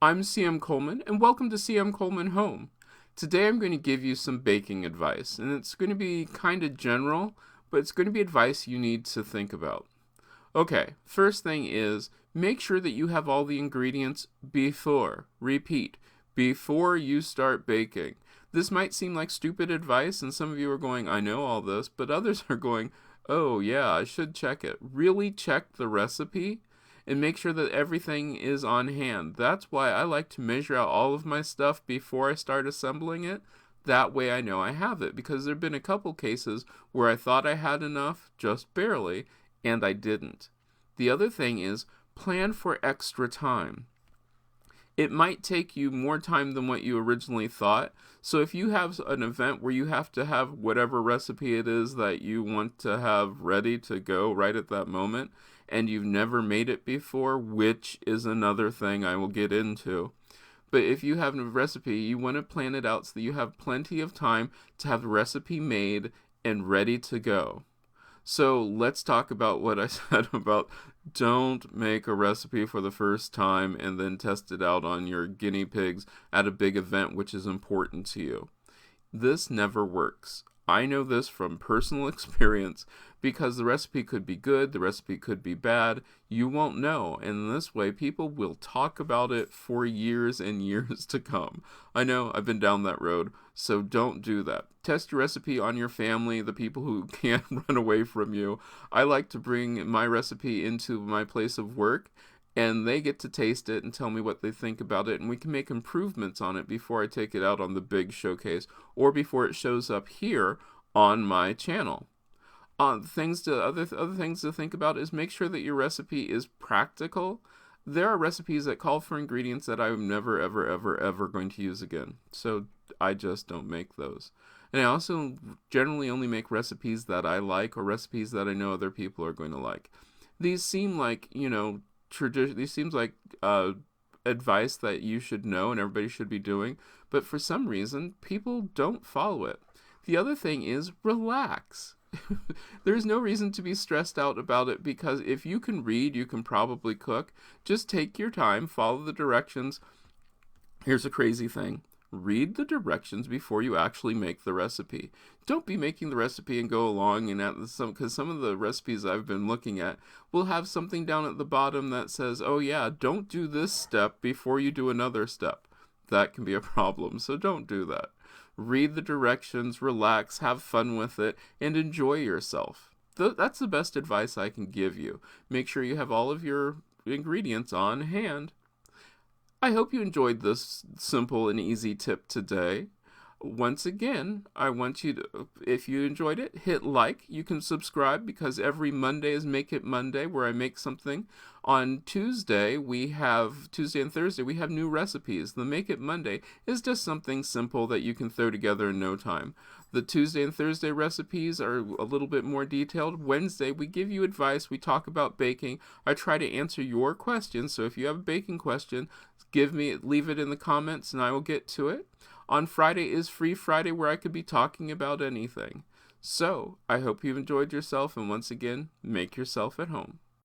I'm CM Coleman, and welcome to CM Coleman Home. Today I'm going to give you some baking advice, and it's going to be kind of general, but it's going to be advice you need to think about. Okay, first thing is make sure that you have all the ingredients before you start baking. This might seem like stupid advice, and some of you are going, I know all this, but others are going, oh yeah, I should check it. Really check the recipe and make sure that everything is on hand. That's why I like to measure out all of my stuff before I start assembling it. That way I know I have it, because there have been a couple cases where I thought I had enough, just barely, and I didn't. The other thing is plan for extra time. It might take you more time than what you originally thought. So if you have an event where you have to have whatever recipe it is that you want to have ready to go right at that moment, and you've never made it before, which is another thing I will get into. But if you have a recipe, you want to plan it out so that you have plenty of time to have the recipe made and ready to go. So let's talk about what I said about don't make a recipe for the first time and then test it out on your guinea pigs at a big event which is important to you. This never works. I know this from personal experience, because the recipe could be good, the recipe could be bad, you won't know, and in this way people will talk about it for years and years to come. I know, I've been down that road, so don't do that. Test your recipe on your family, the people who can't run away from you. I like to bring my recipe into my place of work, and they get to taste it and tell me what they think about it, and we can make improvements on it before I take it out on the big showcase or before it shows up here on my channel. Other things to think about is make sure that your recipe is practical. There are recipes that call for ingredients that I'm never, ever, ever, ever going to use again, so I just don't make those. And I also generally only make recipes that I like, or recipes that I know other people are going to like. These seem like, these seems like advice that you should know and everybody should be doing, but for some reason people don't follow it. The other thing is relax. There's no reason to be stressed out about it, because if you can read, you can probably cook. Just take your time, follow the directions. Here's a crazy thing. Read the directions before you actually make the recipe. Don't be making the recipe and go along because some of the recipes I've been looking at will have something down at the bottom that says, oh yeah, don't do this step before you do another step. That can be a problem, so don't do that. Read the directions, relax, have fun with it, and enjoy yourself. That's the best advice I can give you. Make sure you have all of your ingredients on hand. I hope you enjoyed this simple and easy tip today. Once again, I want you to, if you enjoyed it, hit like. You can subscribe, because every Monday is Make It Monday, where I make something. On Tuesday and Thursday, we have new recipes. The Make It Monday is just something simple that you can throw together in no time. The Tuesday and Thursday recipes are a little bit more detailed. Wednesday, we give you advice. We talk about baking. I try to answer your questions. So if you have a baking question, leave it in the comments and I will get to it. On Friday is Free Friday, where I could be talking about anything. So, I hope you've enjoyed yourself, and once again, make yourself at home.